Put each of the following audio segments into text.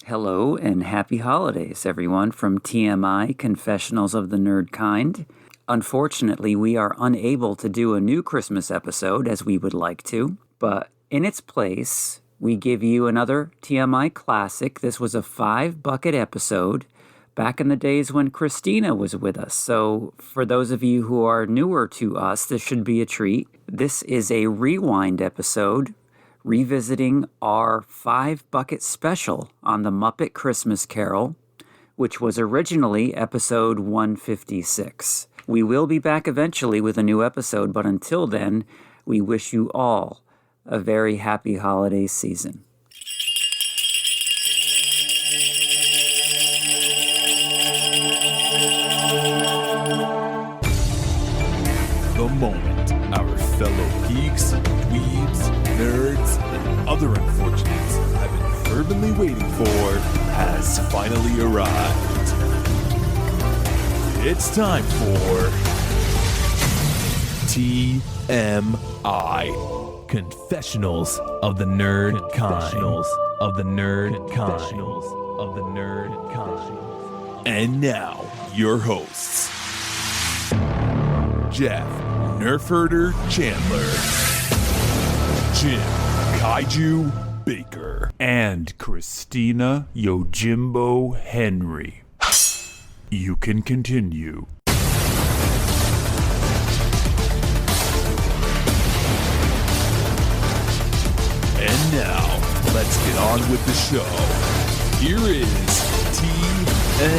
Hello and happy holidays, everyone, from TMI, Confessionals of the Nerd Kind. Unfortunately, we are unable to do a new Christmas episode as we would like to, but in its place, we give you another TMI classic. This was a 5-bucket episode back in the days when Christina was with us. So for those of you who are newer to us, this should be a treat. This is a rewind episode revisiting our 5-bucket special on the Muppet Christmas Carol, which was originally episode 156. We will be back eventually with a new episode, but until then, we wish you all a very happy holiday season. The moment our fellow geeks, dweebs, nerds, and other unfortunates have been fervently waiting for has finally arrived. It's time for TMI, Confessionals of the Nerd Kind. Confessionals of the Nerd Kind. Confessionals of the Nerd Kind. And now, your hosts, Jeff Nerf Herder Chandler, Jim Kaiju Baker, and Christina Yojimbo Henry. You can continue. And now, let's get on with the show. Here is TMI.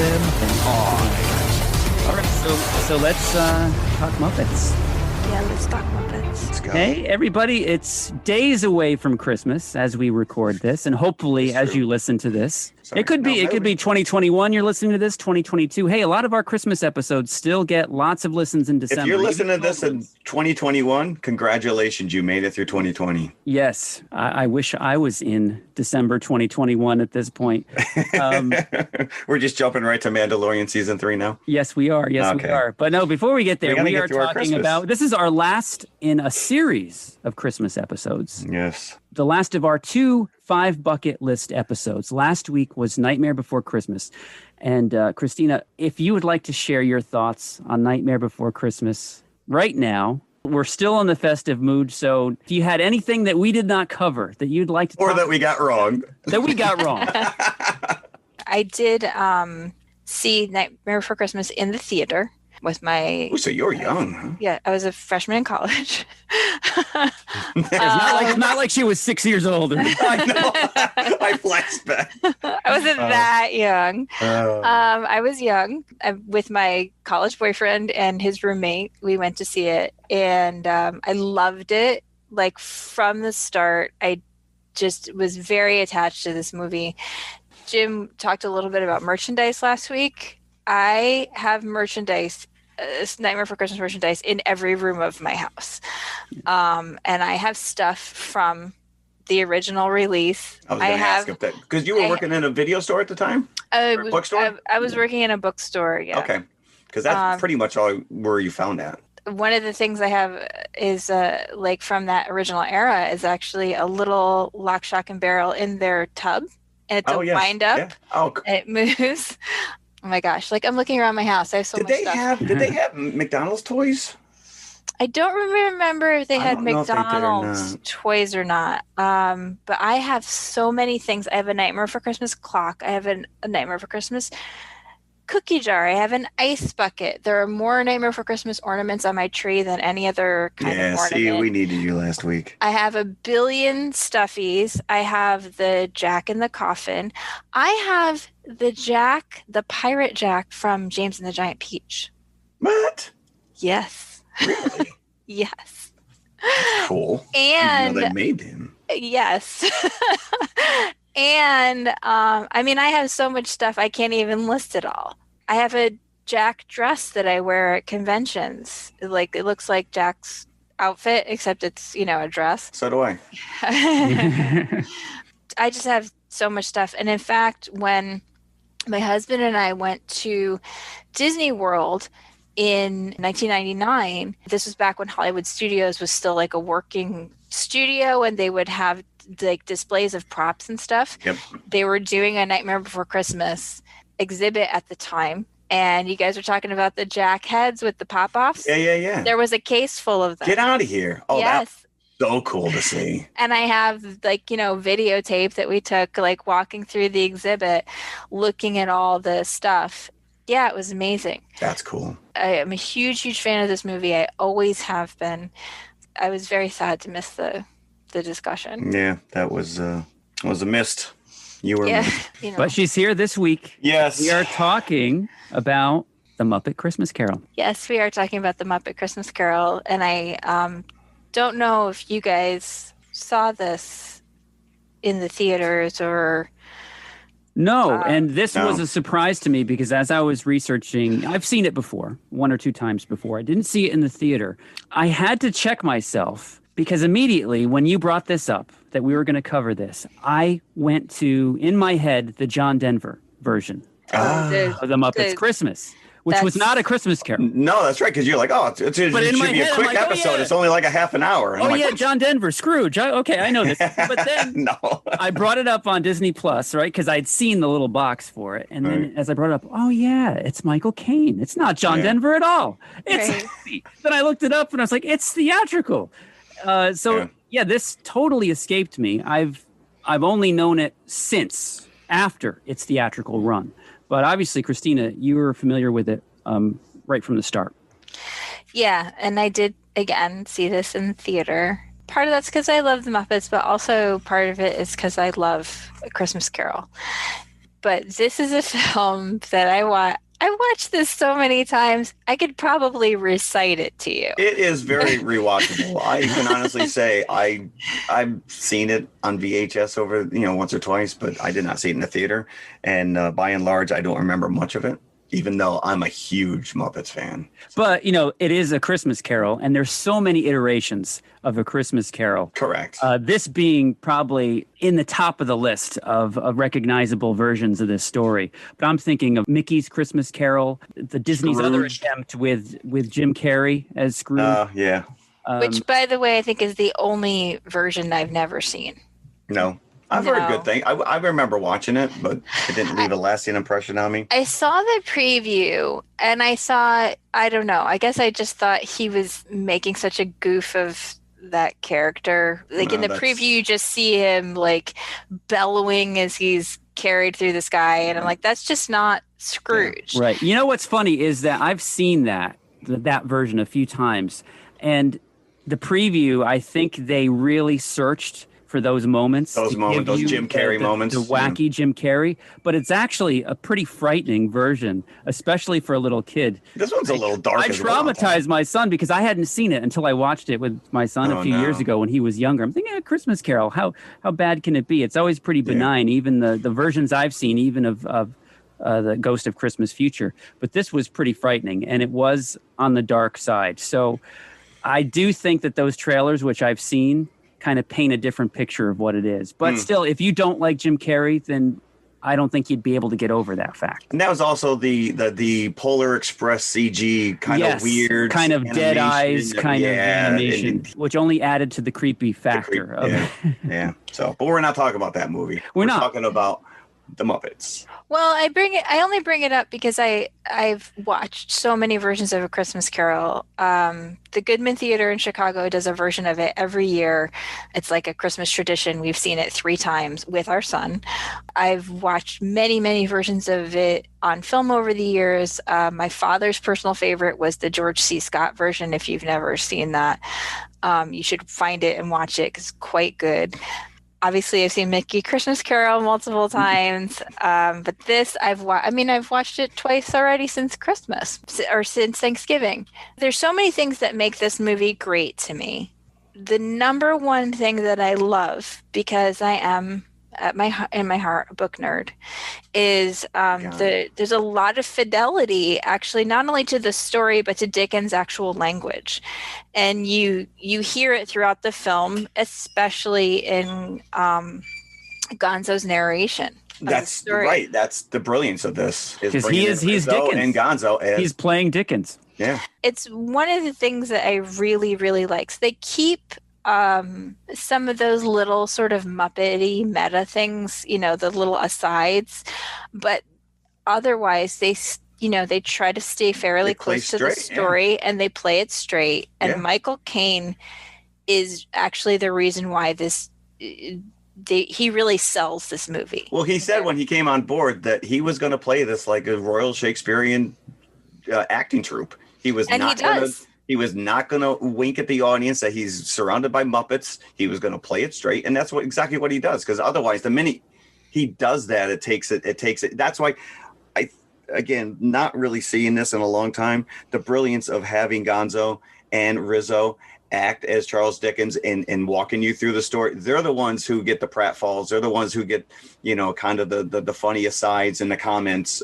All right, so let's talk Muppets. Yeah, let's talk Muppets. Let's go. Hey, everybody, it's days away from Christmas as we record this, and hopefully as you listen to this. Sorry. It could be No, it could be 2021 you're listening to this, 2022. Hey, a lot of our Christmas episodes still get lots of listens in December. If you're listening to this in 2021, congratulations, you made it through 2020. Yes, I wish I was in December 2021 at this point. We're just jumping right to Mandalorian season 3 now. Yes, we are. Yes, we Okay. are. But no, before we get there, gotta we get are through our talking Christmas. about, this is our last in a series of Christmas episodes. Yes. The last of our 2 5-bucket list episodes. Last week was Nightmare Before Christmas. And Christina, if you would like to share your thoughts on Nightmare Before Christmas right now, we're still in the festive mood. So if you had anything that we did not cover that you'd like to Or talk that we got wrong. that we got wrong. I did see Nightmare Before Christmas in the theater with my... Ooh, so you're young, huh? Yeah, I was a freshman in college. It's not like she was 6 years older. I know. I flashed back. I wasn't that young. Oh. I was young with my college boyfriend and his roommate. We went to see it, and I loved it. Like, from the start, I just was very attached to this movie. Jim talked a little bit about merchandise last week. I have merchandise, Nightmare Before Christmas merchandise in every room of my house. And I have stuff from the original release. I was going to ask if that, because you were working in a video store at the time? Or a bookstore? I was working in a bookstore, yeah. Okay. Because that's pretty much all where you found that. One of the things I have is like from that original era is actually a little lock, shock, and barrel in their tub. And it's a wind up. Yeah. Oh, And it moves. Oh my gosh! Like, I'm looking around my house. I have so much stuff. Did they have McDonald's toys? I don't remember if they had don't know if they did or McDonald's not. toys or not. But I have so many things. I have a Nightmare for Christmas clock. I have a Nightmare for Christmas cookie jar. I have an ice bucket. There are more Nightmare for Christmas ornaments on my tree than any other kind of ornament. Yeah, see, we needed you last week. I have a billion stuffies. I have the Jack in the Coffin. I have the pirate Jack from James and the Giant Peach. What? Yes. Really? Yes. Cool. And they made him. yes. And I mean, I have so much stuff I can't even list it all. I have a Jack dress that I wear at conventions. Like, it looks like Jack's outfit, except it's, a dress. So do I. I just have so much stuff. And in fact, when my husband and I went to Disney World in 1999, this was back when Hollywood Studios was still like a working studio, and they would have like displays of props and stuff. Yep. They were doing a Nightmare Before Christmas exhibit at the time. And you guys were talking about the jack heads with the pop-offs. Yeah. There was a case full of them. Get out of here. Oh, yes. That's so cool to see. And I have videotape that we took walking through the exhibit, looking at all the stuff. Yeah, it was amazing. That's cool. I am a huge fan of this movie. I always have been. I was very sad to miss the discussion. Yeah, that was a missed. You were missed. But she's here this week. Yes. We are talking about the Muppet Christmas Carol. Yes, we are talking about the Muppet Christmas Carol. And I don't know if you guys saw this in the theaters or... No, and this was a surprise to me because as I was researching, I've seen it before, 1 or 2 times before. I didn't see it in the theater. I had to check myself because immediately when you brought this up, that we were going to cover this, I went to, in my head, the John Denver version of the Muppets Christmas, which was not a Christmas Carol. No, that's right, because you're like, it should be a quick episode. It's only like a half an hour. And John Denver, Scrooge. Okay, I know this. But then I brought it up on Disney Plus, right? Because I'd seen the little box for it. And then as I brought it up, it's Michael Caine. It's not John Denver at all. Then I looked it up and I was like, it's theatrical. This totally escaped me. I've only known it since after its theatrical run. But obviously, Christina, you were familiar with it right from the start. Yeah, and I did, again, see this in the theater. Part of that's because I love the Muppets, but also part of it is because I love A Christmas Carol. But this is a film that I watched this so many times, I could probably recite it to you. It is very rewatchable. I can honestly say I've seen it on VHS over once or twice, but I did not see it in the theater. And by and large, I don't remember much of it, even though I'm a huge Muppets fan. But, it is A Christmas Carol, and there's so many iterations of A Christmas Carol. Correct. This being probably in the top of the list of recognizable versions of this story. But I'm thinking of Mickey's Christmas Carol, the Disney's Scrooge. other attempt with Jim Carrey as Scrooge. Yeah. Which, by the way, I think is the only version I've never seen. No. I've heard good things. I remember watching it, but it didn't leave a lasting impression on me. I saw the preview, and I don't know, I guess I just thought he was making such a goof of that character. In the preview, you just see him, bellowing as he's carried through the sky, and I'm like, that's just not Scrooge. Right. You know what's funny is that I've seen that version a few times, and the preview, I think they really searched for those moments. Those Jim Carrey moments. The wacky Jim Carrey. But it's actually a pretty frightening version, especially for a little kid. This one's a little dark. I traumatized my son because I hadn't seen it until I watched it with my son a few years ago when he was younger. I'm thinking, Christmas Carol, how bad can it be? It's always pretty benign, even the versions I've seen, even of the Ghost of Christmas Future. But this was pretty frightening, and it was on the dark side. So I do think that those trailers, which I've seen, kind of paint a different picture of what it is. But still, if you don't like Jim Carrey, then I don't think you'd be able to get over that fact. And that was also the Polar Express CG kind of weird, kind of dead eyes kind of animation, which only added to the creepy factor of it. Yeah. So, but we're not talking about that movie. We're not talking about the Muppets. Well, I only bring it up because I've watched so many versions of A Christmas Carol. The Goodman Theater in Chicago does a version of it every year. It's like a Christmas tradition. We've seen it 3 times with our son. I've watched many versions of it on film over the years. My father's personal favorite was the George C. Scott version. If you've never seen that, you should find it and watch it because it's quite good. Obviously, I've seen Mickey Christmas Carol multiple times, but this I've watched it twice already since Christmas or since Thanksgiving. There's so many things that make this movie great to me. The number one thing that I love, because I am in my heart a book nerd, is there's a lot of fidelity actually not only to the story but to Dickens' actual language, and you hear it throughout the film, especially in Gonzo's narration. That's right. That's the brilliance of this. Because he's Dickens and Gonzo. He's playing Dickens. Yeah. It's one of the things that I really, really like. So they keep some of those little sort of Muppety meta things, the little asides, but otherwise they try to stay fairly They play close to the straight, yeah. story, and they play it straight. And Yeah. Michael Caine is actually the reason why he really sells this movie. Well, he said when he came on board that he was going to play this like a Royal Shakespearean acting troupe. He was not going to wink at the audience that he's surrounded by Muppets. He was going to play it straight, and that's exactly what he does. Because otherwise, the minute he does that, it takes it. That's why again, not really seeing this in a long time. The brilliance of having Gonzo and Rizzo act as Charles Dickens and walking you through the story. They're the ones who get the pratfalls. They're the ones who get, kind of the funny asides and the comments.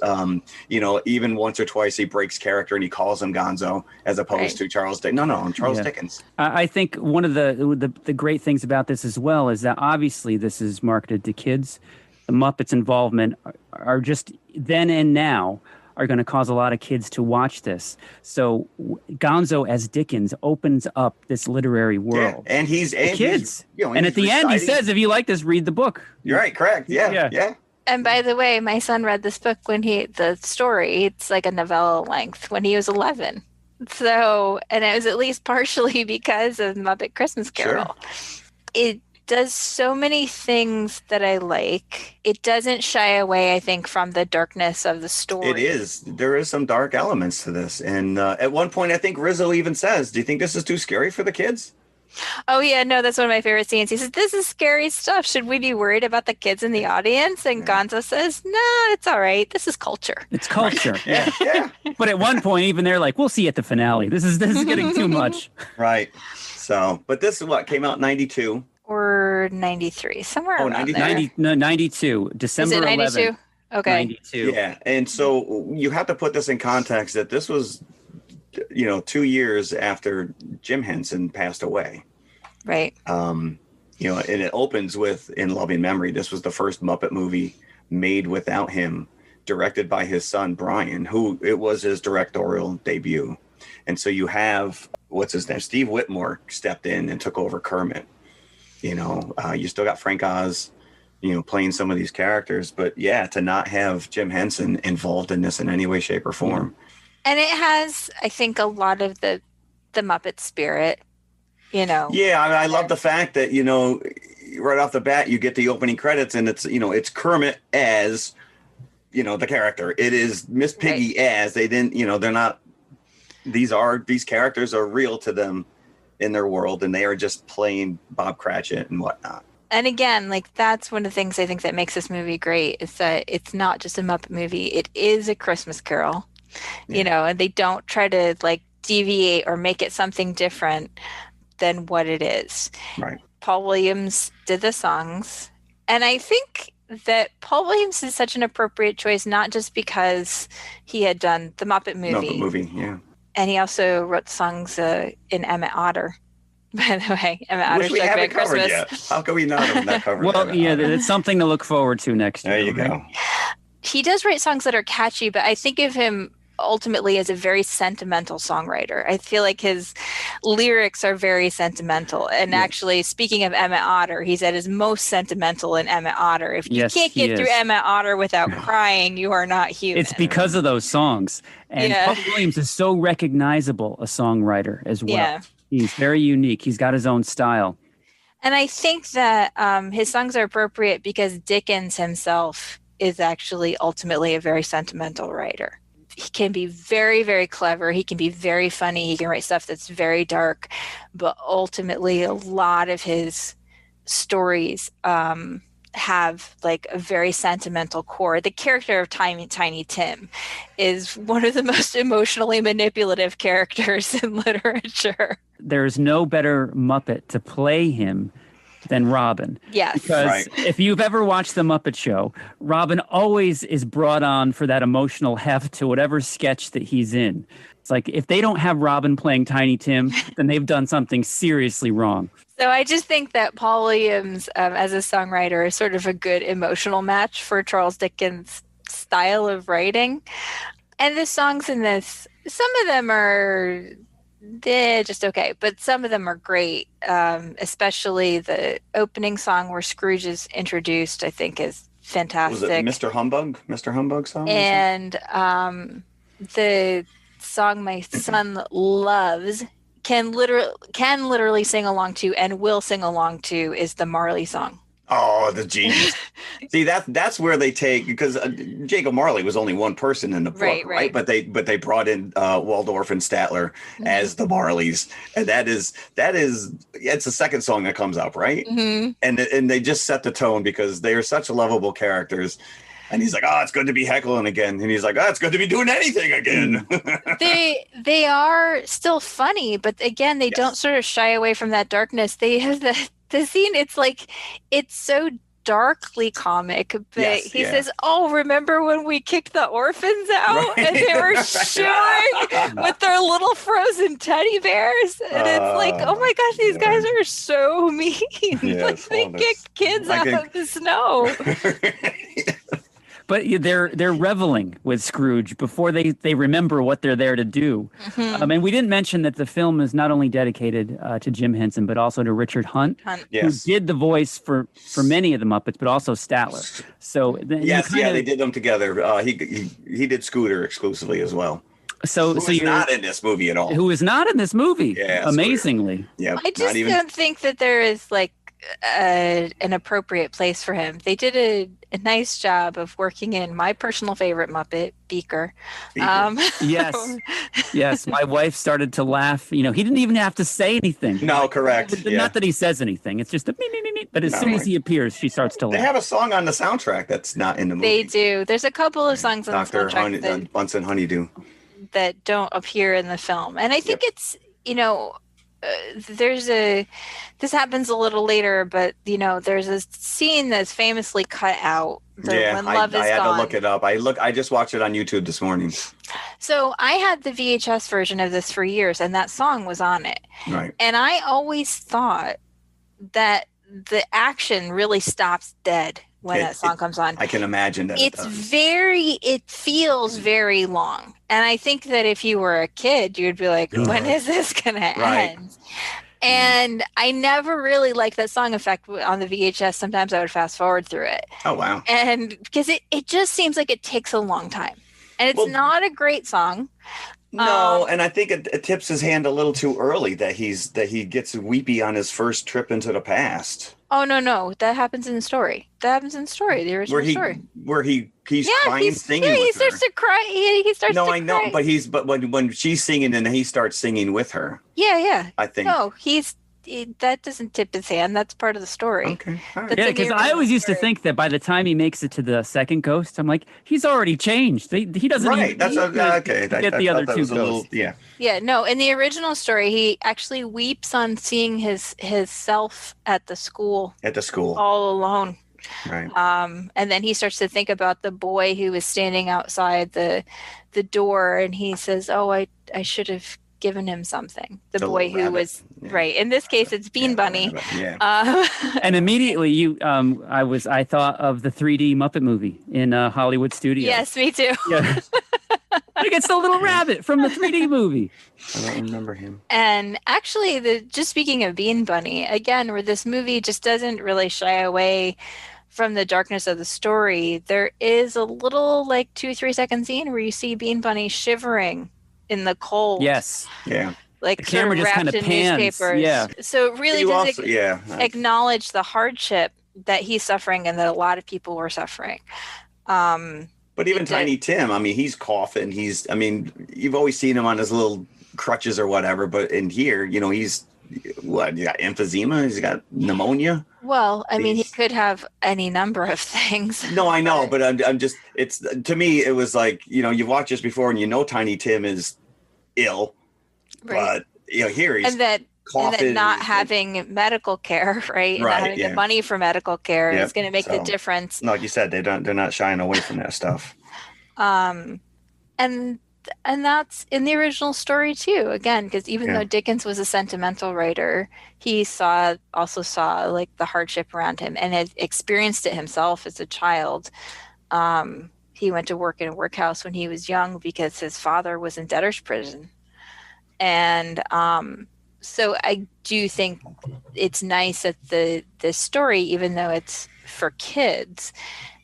Even once or twice he breaks character and he calls him Gonzo as opposed to Charles Dickens. No, I'm Charles Dickens. I think one of the great things about this as well is that obviously this is marketed to kids. The Muppets' involvement are just then and now are going to cause a lot of kids to watch this. So Gonzo as Dickens opens up this literary world. Yeah, and he's kids. And at the end he says, if you like this, read the book. You're right, correct. Yeah. And by the way, my son read this book the story, it's like a novella length, when he was 11. So, and it was at least partially because of Muppet Christmas Carol. Sure. It does so many things that I like. It doesn't shy away, I think, from the darkness of the story. It is. There is some dark elements to this. And at one point, I think Rizzo even says, do you think this is too scary for the kids? Oh, yeah. No, that's one of my favorite scenes. He says, this is scary stuff. Should we be worried about the kids in the audience? And Gonzo says, no, it's all right. This is culture. It's culture. Yeah. But at one point, even they're like, we'll see at the finale. This is getting too much. Right. So, but this is what came out in 92. Or 93, somewhere around there. 92, December 11th. Is it 92? Okay. 92. Yeah, and so you have to put this in context that this was, 2 years after Jim Henson passed away. Right. And it opens with In Loving Memory. This was the first Muppet movie made without him, directed by his son, Brian, who it was his directorial debut. And so you have, what's his name? Steve Whitmore stepped in and took over Kermit. You still got Frank Oz, playing some of these characters, but to not have Jim Henson involved in this in any way, shape, or form. And it has, I think, a lot of the Muppet spirit, Yeah, I love the fact that, right off the bat, you get the opening credits and it's Kermit as, the character. It is Miss Piggy as they didn't, they're not, these characters are real to them in their world, and they are just playing Bob Cratchit and whatnot. And again, that's one of the things I think that makes this movie great, is that it's not just a Muppet movie. It is a Christmas Carol, and they don't try to deviate or make it something different than what it is. Right. Paul Williams did the songs, and I think that Paul Williams is such an appropriate choice, not just because he had done the Muppet movie. Yeah. And he also wrote songs in Emmett Otter, by the way. Emmett Otter's we haven't covered Christmas. yet. How can we not have that covered? Well, it's something to look forward to next year. There you go. He does write songs that are catchy, but I think of him ultimately as a very sentimental songwriter. I feel like his lyrics are very sentimental. And actually, speaking of Emmett Otter, he's at his most sentimental in Emmett Otter. If you can't get through Emmett Otter without crying, you are not human. It's because of those songs. And Paul Williams is so recognizable a songwriter as well. Yeah. He's very unique. He's got his own style. And I think that his songs are appropriate because Dickens himself is actually ultimately a very sentimental writer. He can be very, very clever. He can be very funny. He can write stuff that's very dark. But ultimately, a lot of his stories have a very sentimental core. The character of Tiny Tim is one of the most emotionally manipulative characters in literature. There's no better Muppet to play him than Robin. Yes. Because if you've ever watched The Muppet Show, Robin always is brought on for that emotional heft to whatever sketch that he's in. It's like if they don't have Robin playing Tiny Tim, then they've done something seriously wrong. So I just think that Paul Williams, as a songwriter, is sort of a good emotional match for Charles Dickens' style of writing. And the songs in this, some of them are they're just okay. But some of them are great, especially the opening song where Scrooge is introduced, I think is Was it fantastic. Mr. Humbug? Mr. Humbug song? And the song my son loves can literally sing along to and will sing along to is the Marley song. Oh, the genius. See, that's where they take, because Jacob Marley was only one person in the book, right? But they brought in Waldorf and Statler as the Marleys, and it's the second song that comes up, right? And they just set the tone because they are such lovable characters. And he's like, "Oh, it's good to be heckling again," and he's like, "Oh, it's good to be doing anything again." They are still funny, but again, they don't sort of shy away from that darkness. They have the scene. It's like it's so darkly comic, but he says, "Oh, remember when we kicked the orphans out and they were shivering with their little frozen teddy bears?" And it's like, "Oh my gosh, these guys are so mean! Like they kicked kids out of the snow." But they're reveling with Scrooge before they remember what they're there to do. And we didn't mention that the film is not only dedicated to Jim Henson, but also to Richard Hunt, who did the voice for many of the Muppets, but also Statler. So they did them together. He did Scooter exclusively as well. So you're not in this movie at all. Who is not in this movie? Yeah, amazingly. Yeah, I just don't think that there is like an appropriate place for him. They did a nice job of working in my personal favorite Muppet, Beaker. Yes. My wife started to laugh. He didn't even have to say anything. No, correct. Not that he says anything. It's just a me. But as soon as he appears, she starts to laugh. They have a song on the soundtrack that's not in the movie. They do. There's a couple of songs on the soundtrack Bunsen Honeydew that don't appear in the film, and I think it's this happens a little later, but there's a scene that's famously cut out. When Love Is I had Gone. to look it up. I just watched it on YouTube this morning. So I had the VHS version of this for years, and that song was on it. Right. And I always thought that the action really stops dead when that song comes on. I can imagine that. It feels very long. And I think that if you were a kid, you'd be like, when is this going to end? And I never really liked that song. In fact, on the VHS, sometimes I would fast forward through it. Oh, wow. And because it just seems like it takes a long time. And it's not a great song. No, and I think it tips his hand a little too early that he gets weepy on his first trip into the past. Oh, no. That happens in the story. The original story. Where he's crying, singing with he her. starts to cry. He starts to cry. No, I know, but when she's singing and then he starts singing with her. Yeah. I think. No, that doesn't tip his hand. That's part of the story. Okay. All right. Yeah, because I always used to think that by the time he makes it to the second ghost, I'm like, he's already changed. He doesn't right. That's okay. Get the other two ghosts. Yeah. No. In the original story, he actually weeps on seeing his self at the school. All alone. Right. And then he starts to think about the boy who was standing outside the door, and he says, "Oh, I should have given him something." The boy who was right. In this case, it's Bean Bunny. And immediately I thought of the 3D Muppet movie in Hollywood Studios. Yes, me too. Yeah. Like it's the little rabbit from the 3D movie. I don't remember him. And actually, just speaking of Bean Bunny, again, where this movie just doesn't really shy away from the darkness of the story, there is a little 2-3 second scene where you see Bean Bunny shivering in the cold. Yes. Yeah. Like the camera just kind of pans. Newspapers. Yeah. So it really does acknowledge the hardship that he's suffering and that a lot of people were suffering. But even Tiny Tim, he's coughing. You've always seen him on his little crutches or whatever. But in here, he's you got emphysema. He's got pneumonia. Well, he could have any number of things. No, I know, but I'm just. It's to me, it was like you've watched this before, and Tiny Tim is ill, right. But here he's coughing, and that not having medical care, right? Not having the money for medical care is going to make the difference. Like you said, they're not shying away from that stuff. And that's in the original story too. Again, because even though Dickens was a sentimental writer, he also saw like the hardship around him and had experienced it himself as a child. He went to work in a workhouse when he was young because his father was in debtor's prison. And so I do think it's nice that the story, even though it's for kids,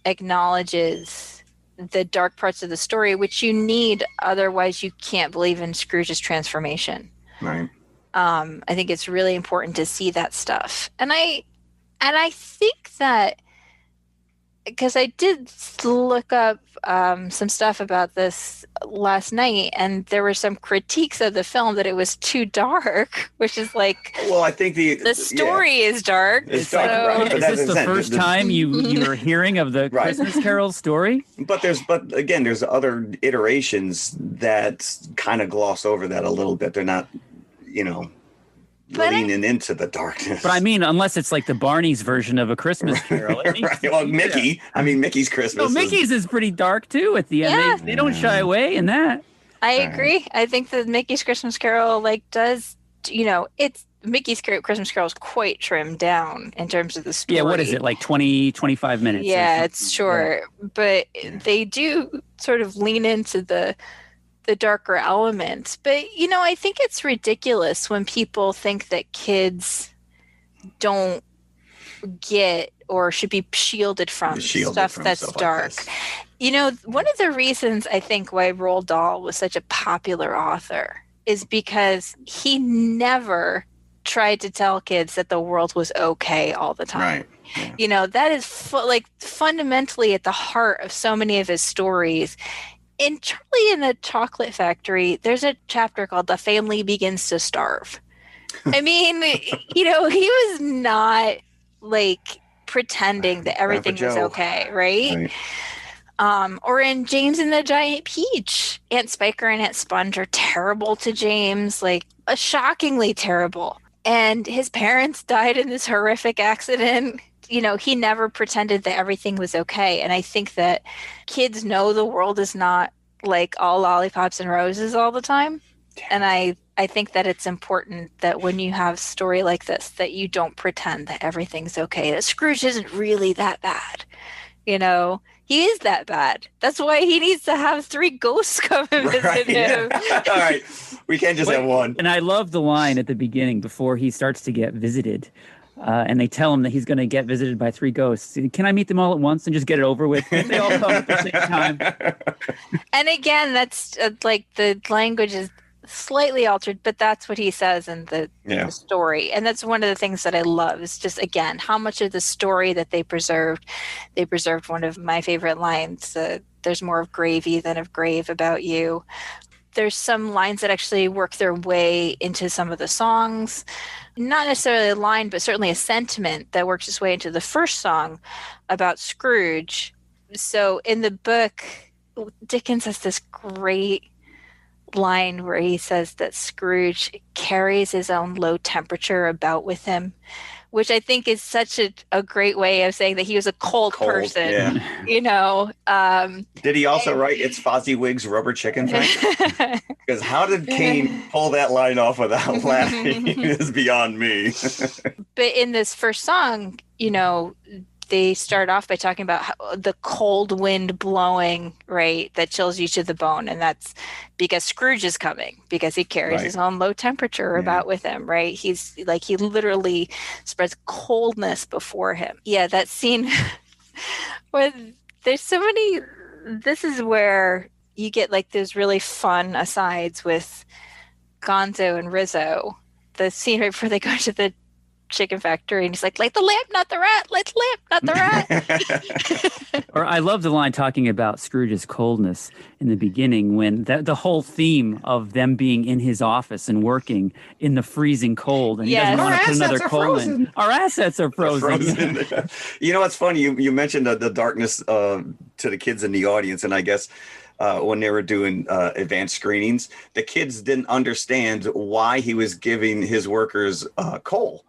acknowledges the dark parts of the story, which you need, otherwise you can't believe in Scrooge's transformation. Right. I think it's really important to see that stuff. And I think that, because I did look up some stuff about this last night, and there were some critiques of the film that it was too dark, which is like, Well, I think the story is dark. It's dark, so- right? But Is this the first time you were hearing of the Right. Christmas Carol story? But again, there's other iterations that kind of gloss over that a little bit. They're not, But leaning into the darkness. But I mean, unless it's like the Barney's version of A Christmas Carol. It needs Right. to Well, be Mickey. I mean, Mickey's Christmas. No, Mickey's is pretty dark too at the end. Yeah. They don't shy away in that. I agree. I think that Mickey's Christmas Carol does, it's Mickey's Christmas Carol is quite trimmed down in terms of the story. Yeah, what is it, like 20, 25 minutes? or Yeah, something? it's short, but they do sort of lean into the darker elements. But I think it's ridiculous when people think that kids don't get or should be shielded from stuff that's dark. One of the reasons I think why Roald Dahl was such a popular author is because he never tried to tell kids that the world was okay all the time. Right. Yeah. That is fundamentally at the heart of so many of his stories. In Charlie and the Chocolate Factory, there's a chapter called The Family Begins to Starve. I mean, he was not pretending that everything was okay, right? Or in James and the Giant Peach, Aunt Spiker and Aunt Sponge are terrible to James, shockingly terrible. And his parents died in this horrific accident. He never pretended that everything was okay. And I think that kids know the world is not all lollipops and roses all the time. And I think that it's important that when you have a story like this, that you don't pretend that everything's okay, that Scrooge isn't really that bad. He is that bad. That's why he needs to have 3 ghosts come and visit him. All right. We can't just have one. And I love the line at the beginning before he starts to get visited. And they tell him that he's going to get visited by 3 ghosts. Can I meet them all at once and just get it over with? They all come at the same time. And again, that's the language is slightly altered, but that's what he says in the story. And that's one of the things that I love is just, again, how much of the story that they preserved. They preserved one of my favorite lines, there's more of gravy than of grave about you. There's some lines that actually work their way into some of the songs. Not necessarily a line, but certainly a sentiment that works its way into the first song about Scrooge. So in the book, Dickens has this great line where he says that Scrooge carries his own low temperature about with him, which I think is such a great way of saying that he was a cold person. Yeah. Did he also write "It's Fozziwig's Rubber Chicken Factory"? Because how did Kane pull that line off without laughing is beyond me. But in this first song, they start off by talking about the cold wind blowing, right, that chills you to the bone. And that's because Scrooge is coming, because he carries his own low temperature about with him, right? He's he literally spreads coldness before him. Yeah, that scene where there's so many, this is where you get those really fun asides with Gonzo and Rizzo. The scene right before they go to the chicken factory and he's like, light the lamp, not the rat, light the lamp, not the rat. Or I love the line talking about Scrooge's coldness in the beginning when the whole theme of them being in his office and working in the freezing cold and he doesn't want to put another coal in. Our assets are frozen. It's funny you mentioned the darkness to the kids in the audience, and I guess when they were doing advanced screenings, the kids didn't understand why he was giving his workers coal.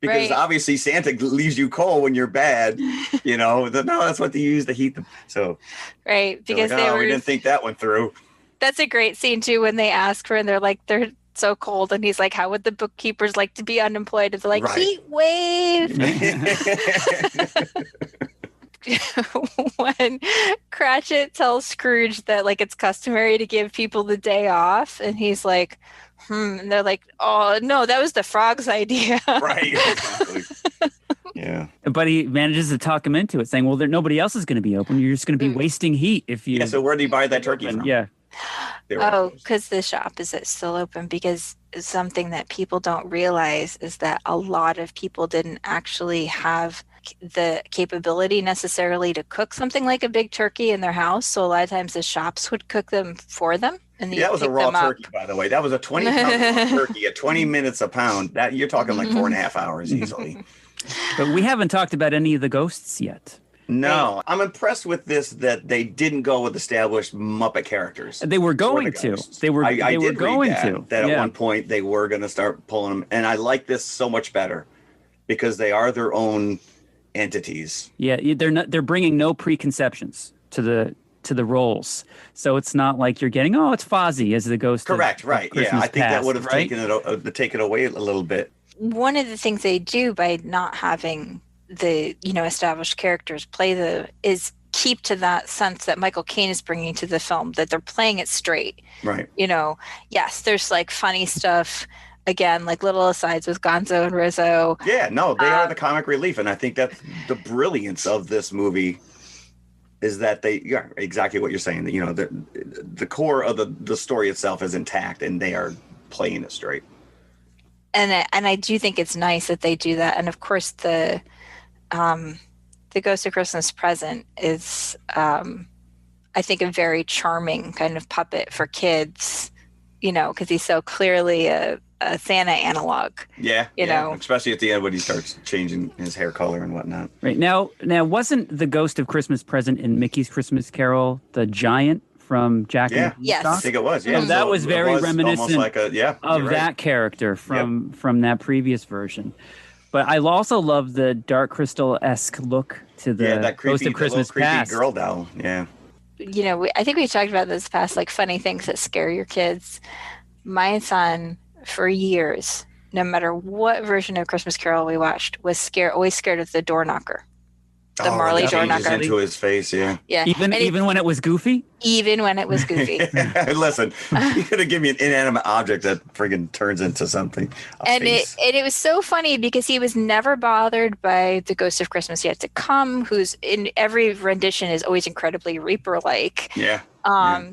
Because obviously Santa leaves you coal when you're bad, no, that's what they use to heat them. So, right. Because we didn't think that one through. That's a great scene too, when they ask her and they're so cold. And he's like, how would the bookkeepers like to be unemployed? And they're like, heat wave. when Cratchit tells Scrooge that like it's customary to give people the day off, and he's like, and they're like, oh no, that was the frog's idea. Right. Exactly. Yeah. But he manages to talk him into it, saying, well, nobody else is going to be open. You're just going to be wasting heat if you... Yeah, so where did he buy that turkey from? Yeah. Oh, because the shop is still open. Because something that people don't realize is that a lot of people didn't actually have the capability necessarily to cook something like a big turkey in their house. So a lot of times the shops would cook them for them. And that was a raw turkey, by the way. That was a 20-pound turkey at 20 minutes a pound. That you're talking like 4.5 hours easily. But we haven't talked about any of the ghosts yet. No, I'm impressed with this that they didn't go with established Muppet characters. They were going to. They were. I were did going read to. That at one point they were going to start pulling them, and I like this so much better because they are their own entities. Yeah, they're not. They're bringing no preconceptions to the roles, so it's not like you're getting it's Fozzie as the ghost. Correct. Right. Christmas I think past, that would have right? taken it away a little bit. One of the things they do by not having the established characters is keep to that sense that Michael Caine is bringing to the film, that they're playing it straight. Right. Yes, there's like funny stuff again, like little asides with Gonzo and Rizzo. Yeah, no, they are the comic relief, and I think that's the brilliance of this movie is that exactly what you're saying. That the core of the story itself is intact, and they are playing it straight. And I do think it's nice that they do that. And of course, the Ghost of Christmas Present is, I think, a very charming kind of puppet for kids, because he's so clearly a Santa analog. Yeah, especially at the end when he starts changing his hair color and whatnot. Right now, wasn't the Ghost of Christmas Present in Mickey's Christmas Carol the giant from Jack and the Yes. I think it was. Yeah, that was very reminiscent like of that character from that previous version. But I also love the Dark Crystal-esque look to the that creepy, Ghost of Christmas Past. Girl doll. Yeah. I think we talked about this past, like funny things that scare your kids. My son, for years, no matter what version of Christmas Carol we watched, was always scared of the door knocker. The Marley door knocker. Into his face, yeah. Even when it was goofy? Even when it was goofy. Listen, you could have given me an inanimate object that friggin' turns into something. And it was so funny because he was never bothered by the Ghost of Christmas Yet to Come, who's in every rendition is always incredibly Reaper-like. Yeah.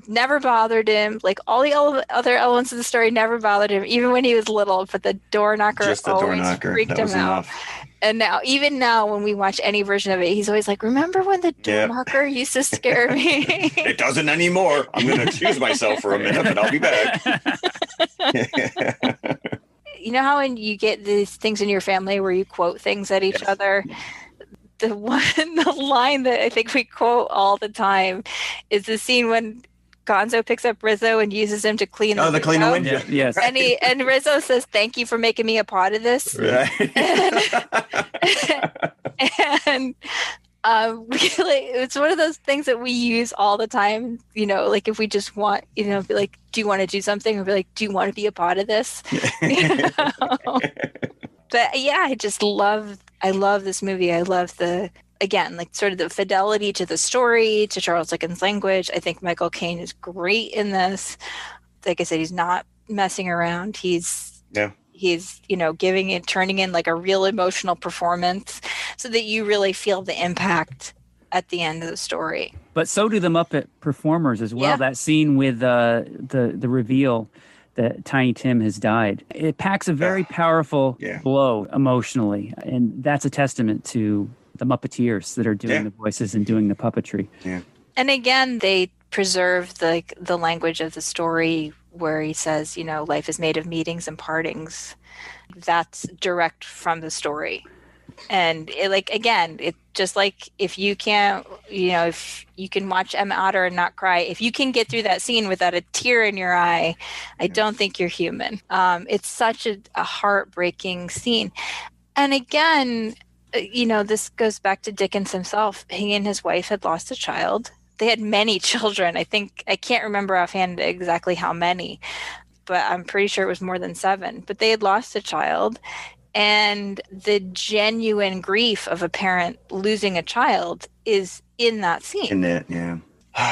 Never bothered him. Like all the other elements of the story never bothered him, even when he was little. But the door knocker always freaked him out. And even now, when we watch any version of it, he's always like, remember when the door knocker used to scare me? It doesn't anymore. I'm going to excuse myself for a minute, but I'll be back. You know how when you get these things in your family where you quote things at each other? The line that I think we quote all the time is the scene when Gonzo picks up Rizzo and uses him to clean the window. Clean the window. Yes. And Rizzo says, "Thank you for making me a part of this." Right. And it's one of those things that we use all the time. Like if we just want, be like, "Do you want to do something?" Or be like, "Do you want to be a part of this?" But yeah, I love this movie. I love again, like sort of the fidelity to the story, to Charles Dickens' language. I think Michael Caine is great in this. Like I said, he's not messing around. He's giving it, turning in like a real emotional performance so that you really feel the impact at the end of the story. But so do the Muppet performers as well. Yeah. That scene with the reveal that Tiny Tim has died. It packs a very powerful blow emotionally. And that's a testament to the Muppeteers that are doing the voices and doing the puppetry. Yeah. And again, they preserve the language of the story where he says, life is made of meetings and partings. That's direct from the story. And it's just like if you can't, if you can watch Emma Otter and not cry, if you can get through that scene without a tear in your eye, I don't think you're human. It's such a heartbreaking scene. And again, this goes back to Dickens himself. He and his wife had lost a child. They had many children. I can't remember offhand exactly how many, but I'm pretty sure it was more than 7. But they had lost a child. And the genuine grief of a parent losing a child is in that scene. In it, yeah.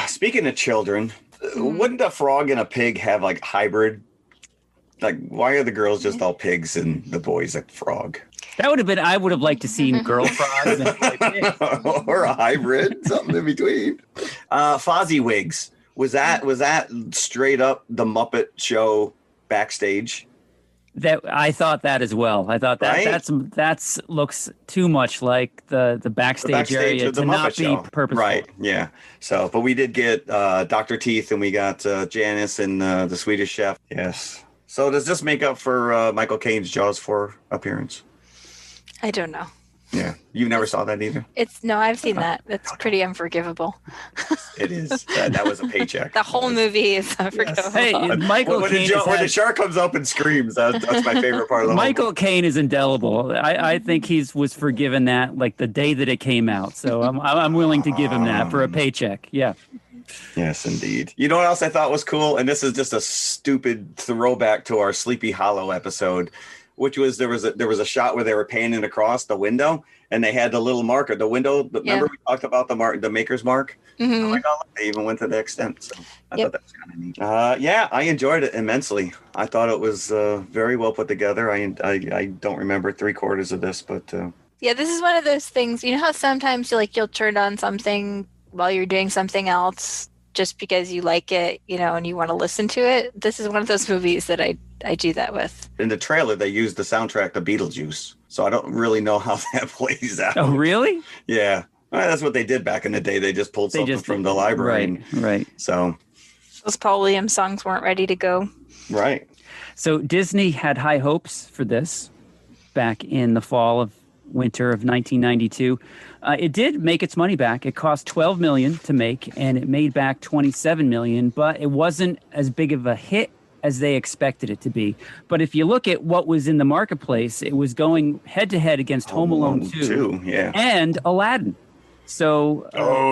Speaking of children, wouldn't a frog and a pig have like hybrid? Like, why are the girls just all pigs and the boys a frog? That would have been, I would have liked to seen girl frogs and boy pigs. Or a hybrid, something in between. Fozzie wigs. Was that straight up the Muppet Show backstage? That I thought that as well. I thought that Right? that's looks too much like the backstage area of the to Muppet not Show. be purposeful. Right, yeah. So, but we did get Dr. Teeth and we got Janice and the Swedish Chef. Yes. So does this make up for Michael Caine's Jaws 4 appearance? I don't know. Yeah. You never saw that either? No, I've seen that. That's pretty unforgivable. It is. That was a paycheck. The whole movie is unforgivable. Hey, Michael when Caine when the shark comes up and screams, that's my favorite part of the Michael Caine is indelible. I think was forgiven that like the day that it came out. So I'm willing to give him that for a paycheck. Yeah. Yes, indeed. You know what else I thought was cool? And this is just a stupid throwback to our Sleepy Hollow episode, which was there was a shot where they were panning across the window and they had the little marker, the window. Remember we talked about the maker's mark? Mm-hmm. Oh my God, they even went to the extent. So I thought that was kind of neat. Yeah, I enjoyed it immensely. I thought it was very well put together. I don't remember 3/4 of this, but Yeah, this is one of those things. You know how sometimes you'll turn on something while you're doing something else just because you like it, and you want to listen to it. This is one of those movies that I do that with. in the trailer they used the soundtrack to Beetlejuice. So I don't really know how that plays out. Oh, really? Yeah. Well, that's what they did back in the day. They just pulled something from the library. Right. So, Those Paul Williams songs weren't ready to go. right. So Disney had high hopes for this back in the winter of 1992. It did make its money back. It cost $12 million to make, and it made back $27 million, but it wasn't as big of a hit as they expected it to be. But if you look at what was in the marketplace, it was going head-to-head against Home Alone 2 yeah. and Aladdin. So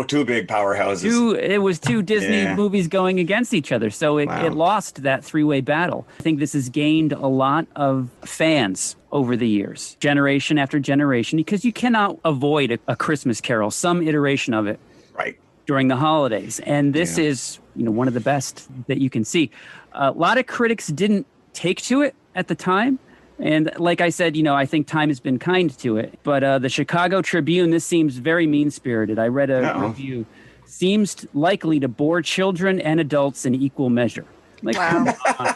two big powerhouses. it was two Disney movies going against each other. So it lost that three-way battle. I think this has gained a lot of fans over the years, generation after generation, because you cannot avoid a Christmas Carol, some iteration of it, Right. during the holidays. And this is, one of the best that you can see. A lot of critics didn't take to it at the time. And like I said, I think time has been kind to it. But the Chicago Tribune, this seems very mean-spirited. I read a review. Seems likely to bore children and adults in equal measure. Like, Wow. come on.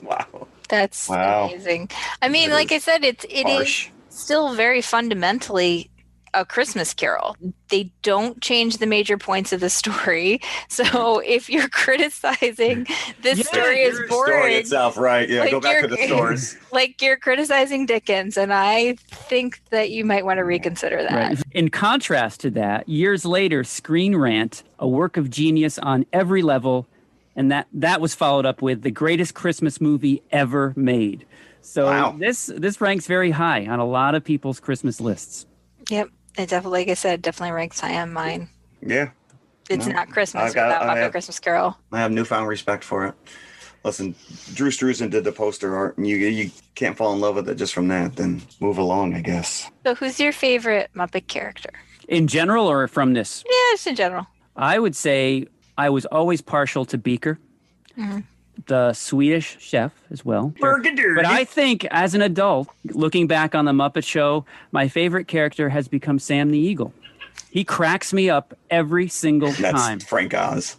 Wow. That's Wow. amazing. I mean, like I said, it Harsh. is still very fundamentally a Christmas Carol. They don't change the major points of the story. So if you're criticizing this story is Story boring, itself, right. Yeah, Like go back to the stores. like you're criticizing Dickens, and I think that you might want to reconsider that. Right. In contrast to that, years later, Screen Rant, a work of genius on every level, and that was followed up with the greatest Christmas movie ever made. So this ranks very high on a lot of people's Christmas lists. Yep. It definitely, like I said, definitely ranks high on mine. Yeah. It's not Christmas I without Muppet have- Christmas Carol. I have newfound respect for it. Listen, Drew Struzan did the poster art, and you can't fall in love with it just from that. Then move along, I guess. So who's your favorite Muppet character? In general or from this? Yeah, just in general. I would say I was always partial to Beaker, the Swedish chef as well. But I think as an adult, looking back on the Muppet Show, my favorite character has become Sam the Eagle. He cracks me up every single time. That's Frank Oz,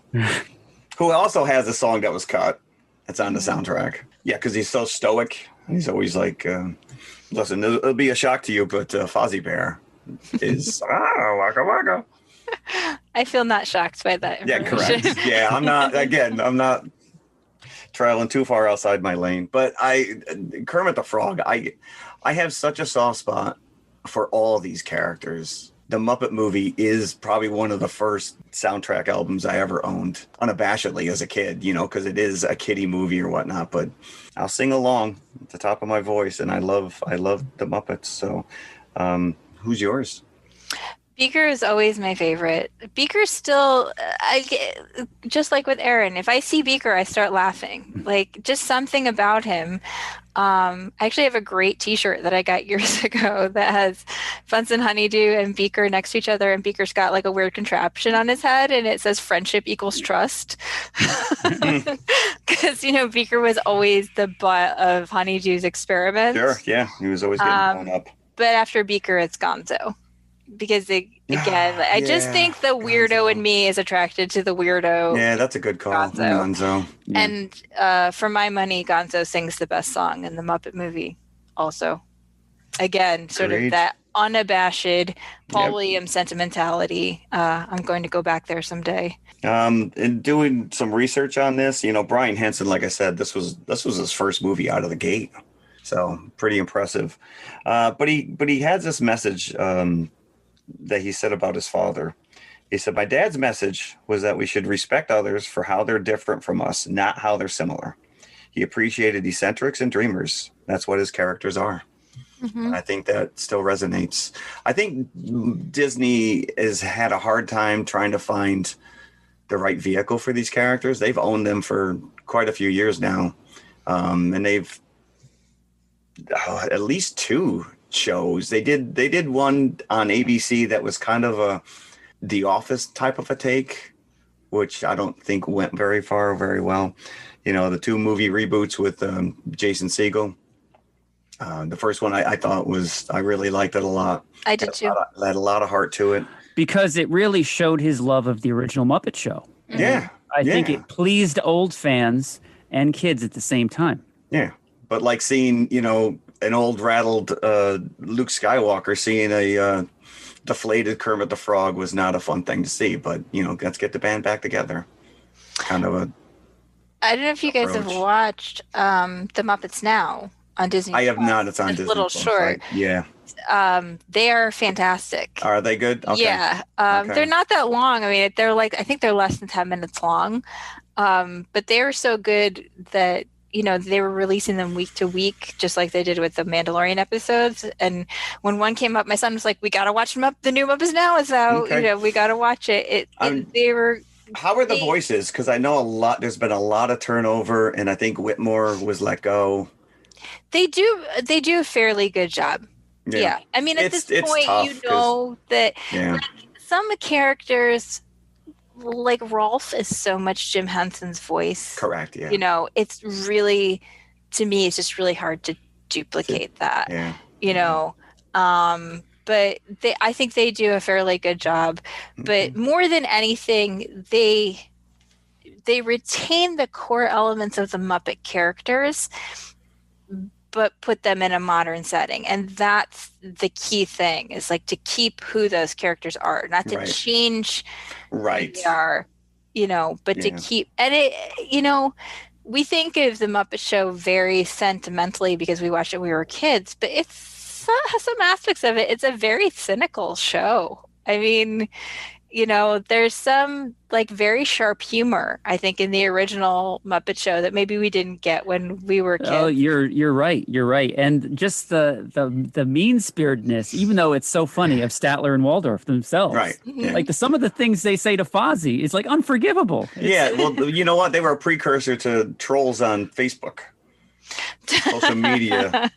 who also has a song that was cut. It's on the soundtrack. Yeah, because he's so stoic. He's always like, listen, it'll be a shock to you, but Fozzie Bear is waka waka. I feel not shocked by that Yeah, information. correct. Yeah, I'm not traveling too far outside my lane. But Kermit the Frog, I have such a soft spot for all these characters. The Muppet movie is probably one of the first soundtrack albums I ever owned, unabashedly as a kid, because it is a kiddie movie or whatnot. But I'll sing along at the top of my voice, and I love the Muppets. So, who's yours? Beaker is always my favorite. Beaker's still, just like with Aaron, if I see Beaker, I start laughing. Like, just something about him. I actually have a great T-shirt that I got years ago that has Bunsen Honeydew and Beaker next to each other, and Beaker's got like a weird contraption on his head, and it says "Friendship equals trust." Because Beaker was always the butt of Honeydew's experiments. Sure, yeah, he was always getting blown up. But after Beaker, it's Gonzo. Because I just think the weirdo in me is attracted to the weirdo. Yeah, that's a good call. Gonzo. Yeah. And for my money, Gonzo sings the best song in the Muppet movie also. Again, sort of that unabashed Paul Williams sentimentality. I'm going to go back there someday. In doing some research on this, Brian Henson, like I said, this was his first movie out of the gate. So pretty impressive. But he has this message that he said about his father. He said, "My dad's message was that we should respect others for how they're different from us, not how they're similar. He appreciated eccentrics and dreamers. That's what his characters are." Mm-hmm. I think that still resonates. I think Disney has had a hard time trying to find the right vehicle for these characters. They've owned them for quite a few years now. And they've at least 2 shows. They did one on ABC that was kind of a The Office type of a take, which I don't think went very far, very well. The 2 movie reboots with Jason Segel. The first one I thought I really liked it a lot. I did too. It had a lot of heart to it. Because it really showed his love of the original Muppet Show. Yeah. I think it pleased old fans and kids at the same time. Yeah. But like seeing, an old rattled Luke Skywalker seeing a deflated Kermit the Frog was not a fun thing to see. But, let's get the band back together. Kind of a I don't know if you guys have watched The Muppets Now on Disney. I have not. It's on Disney. Little short. Yeah. They are fantastic. Are they good? Okay. Yeah. Okay. They're not that long. I mean, I think they're less than 10 minutes long. But they were so good that, they were releasing them week to week, just like they did with the Mandalorian episodes. And when one came up, my son was like, "We got to watch the new Muppets Now is out. Okay. We got to watch it." They were. How are the voices? Because I know there's been a lot of turnover, and I think Whitmore was let go. They do a fairly good job. Yeah. I mean, at this point, that like, some characters, like Rolf, is so much Jim Henson's voice. Correct. Yeah. It's really, to me, it's just really hard to duplicate that. Yeah. But I think they do a fairly good job. But more than anything, they retain the core elements of the Muppet characters, but put them in a modern setting. And that's the key thing, is like to keep who those characters are, not to change who they are, but to keep, and we think of the Muppet Show very sentimentally because we watched it when we were kids, but it's some aspects of it. It's a very cynical show. I mean, there's some like very sharp humor, I think, in the original Muppet Show that maybe we didn't get when we were kids. Oh, you're right. You're right. And just the mean-spiritedness, even though it's so funny, of Statler and Waldorf themselves. Right. Yeah. Like some of the things they say to Fozzie is like unforgivable. Well, you know what? They were a precursor to trolls on Facebook. Social media.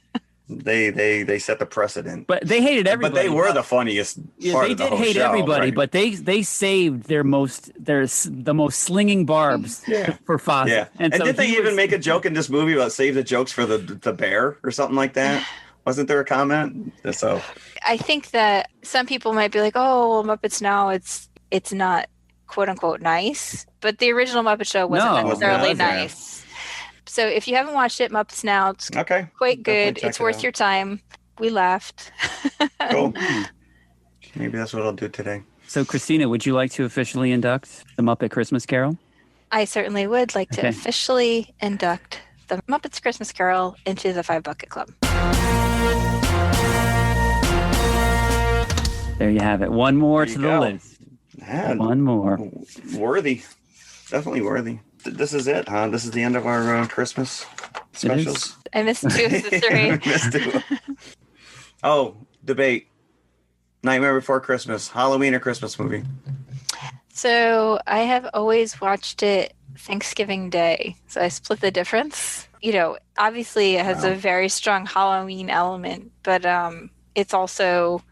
They set the precedent. But they hated everybody. But they were the funniest part of the whole show. They did hate everybody, but they saved the most slinging barbs for Fozzie. Yeah. And so did they even make a joke in this movie about save the jokes for the bear or something like that? Wasn't there a comment? So I think that some people might be like, "Oh, well, Muppets Now, it's not quote unquote nice," but the original Muppet Show wasn't necessarily nice. So if you haven't watched it, Muppets Now, it's quite good. It's worth your time. We laughed. Cool. Maybe that's what I'll do today. So, Christina, would you like to officially induct the Muppet Christmas Carol? I certainly would like to officially induct the Muppets Christmas Carol into the 5 Bucket Club. There you have it. One more to the list. Yeah, one more. Worthy. Definitely worthy. This is it, huh? This is the end of our Christmas specials. I missed 2 of the 3. Missed 2. Oh, debate. Nightmare Before Christmas, Halloween or Christmas movie? So I have always watched it Thanksgiving Day. So I split the difference. You know, obviously it has Wow. a very strong Halloween element, but it's also,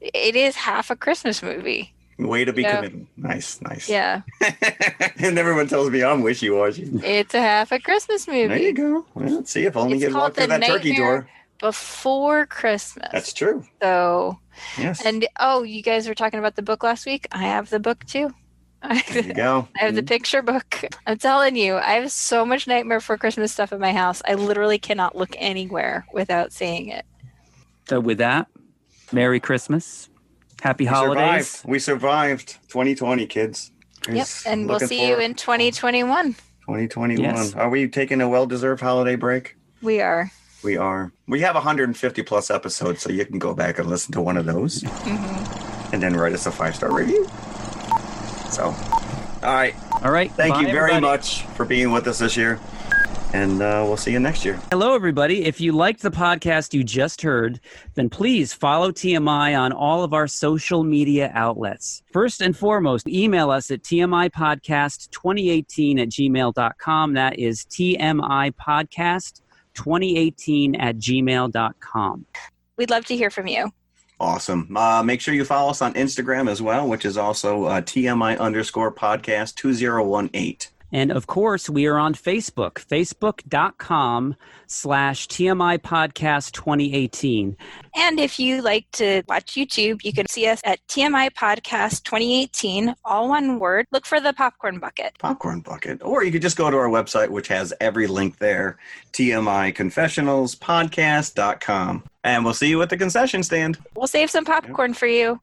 it is half a Christmas movie. Way to be Yeah. committed. Nice. Yeah. And everyone tells me I'm wishy-washy. It's a half a Christmas movie. There you go. Well, let's see if only It's you'd called walk through The that turkey Nightmare door. Before Christmas. That's true. So, Yes. and you guys were talking about the book last week. I have the book too. There you go. I have the picture book. I'm telling you, I have so much Nightmare Before Christmas stuff in my house. I literally cannot look anywhere without seeing it. So with that, Merry Christmas. Happy holidays. We survived 2020, kids. Yep, and we'll see you in 2021. 2021. Yes. Are we taking a well-deserved holiday break? We are. We are. We have 150 plus episodes, so you can go back and listen to one of those. Mm-hmm. And then write us a 5-star review. So, all right. All right. Thank bye, you very everybody. much for being with us this year. And we'll see you next year. Hello, everybody. If you liked the podcast you just heard, then please follow TMI on all of our social media outlets. First and foremost, email us at tmipodcast2018@gmail.com. That is tmipodcast2018@gmail.com. We'd love to hear from you. Awesome. Make sure you follow us on Instagram as well, which is also TMI_podcast2018. And of course, we are on Facebook, facebook.com/TMI Podcast 2018. And if you like to watch YouTube, you can see us at TMI Podcast 2018, all one word. Look for the popcorn bucket. Popcorn bucket. Or you could just go to our website, which has every link there, TMIconfessionalspodcast.com. And we'll see you at the concession stand. We'll save some popcorn for you.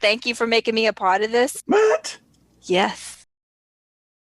Thank you for making me a part of this. Matt! Yes.